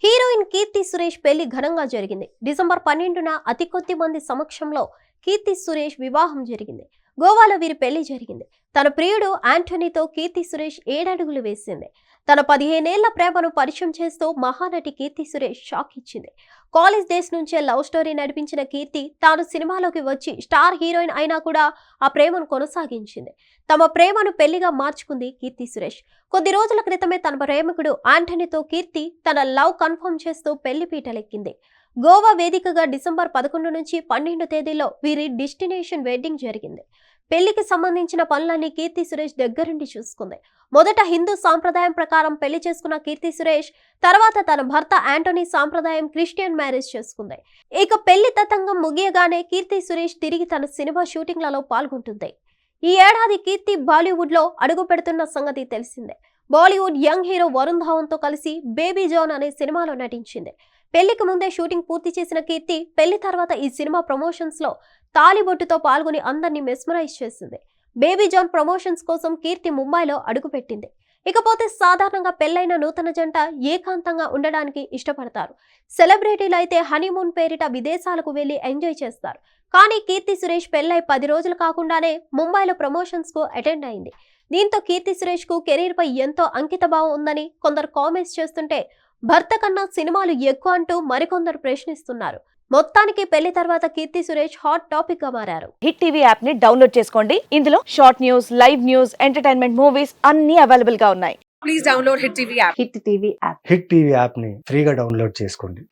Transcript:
Heroine Keerthy Suresh పెళ్లి ఘనంగా జరిగింది. డిసెంబర్ 12న అతి కొద్ది మంది సమక్షంలో కీర్తి సురేష్ వివాహం జరిగింది. గోవాలో వీరి పెళ్లి జరిగింది. తన ప్రియుడు యాంటనీతో కీర్తి సురేష్ 7 అడుగులు వేసింది. తన 15 ఏళ్ల ప్రేమను పరిచయం చేస్తూ మహానటి కీర్తి సురేష్ షాక్ ఇచ్చింది. కాలేజ్ డేస్ నుంచే లవ్ స్టోరీ నడిపించిన కీర్తి తాను సినిమాలోకి వచ్చి స్టార్ హీరోయిన్ అయినా కూడా ఆ ప్రేమను కొనసాగించింది. తమ ప్రేమను పెళ్లిగా మార్చుకుంది కీర్తి సురేష్. కొద్ది రోజుల క్రితమే తన ప్రేమికుడు యాంటనీతో కీర్తి తన లవ్ కన్ఫర్మ్ చేస్తూ పెళ్లి పీటలెక్కింది. గోవా వేదికగా డిసెంబర్ 11 నుంచి 12 తేదీలో వీరి డెస్టినేషన్ వెడ్డింగ్ జరిగింది. పెళ్లికి సంబంధించిన పనులన్నీ కీర్తి సురేష్ దగ్గరుండి చూసుకుంది. మొదట హిందూ సాంప్రదాయం ప్రకారం పెళ్లి చేసుకున్న కీర్తి సురేష్ తర్వాత తన భర్త యాంటనీ సాంప్రదాయం క్రిస్టియన్ మ్యారేజ్ చేసుకుంది. ఇక పెళ్లి తతంగం ముగియగానే కీర్తి సురేష్ తిరిగి తన సినిమా షూటింగ్లలో పాల్గొంటుంది. ఈ ఏడాది కీర్తి బాలీవుడ్ లో అడుగు పెడుతున్న సంగతి తెలిసిందే. బాలీవుడ్ యంగ్ హీరో వరుణ్ ధావన్ తో కలిసి బేబీ జాన్ అనే సినిమాలో నటించింది. పెళ్లికి ముందే షూటింగ్ పూర్తి చేసిన కీర్తి పెళ్లి తర్వాత ఈ సినిమా ప్రమోషన్స్ లో తాలిబొట్టుతో పాల్గొని అందరినీ మెస్మరైజ్ చేసింది. బేబీ జాన్ ప్రమోషన్స్ కోసం కీర్తి ముంబైలో అడుగుపెట్టింది. ఇకపోతే సాధారణంగా పెళ్లైన నూతన జంట ఏకాంతంగా ఉండడానికి ఇష్టపడతారు. సెలబ్రిటీలు అయితే హనీమూన్ పేరిట విదేశాలకు వెళ్లి ఎంజాయ్ చేస్తారు. కానీ కీర్తి సురేష్ పెళ్లై 10 రోజులు కాకుండానే ముంబైలో ప్రమోషన్స్ కు అటెండ్ అయింది. దీంతో కీర్తి సురేష్ కు కెరీర్ పై ఎంతో అంకితభావం ఉందని కొందరు కామెంట్స్ చేస్తుంటే, భర్త కన్నా సినిమాలు ఎక్కువ అంటూ మరికొందరు ప్రశ్నిస్తున్నారు. మొత్తానికి పెళ్లి తర్వాత కీర్తి సురేష్ హాట్ టాపిక్ గా మారారు. హిట్ టీవీ యాప్ ని డౌన్లోడ్ చేసుకోండి. ఇందులో short news, live news, entertainment movies అన్ని అవైలబుల్ గా ఉన్నాయి. Please download Hit TV app. Hit TV app. Hit TV యాప్ని ఫ్రీగా డౌన్లోడ్ చేసుకోండి.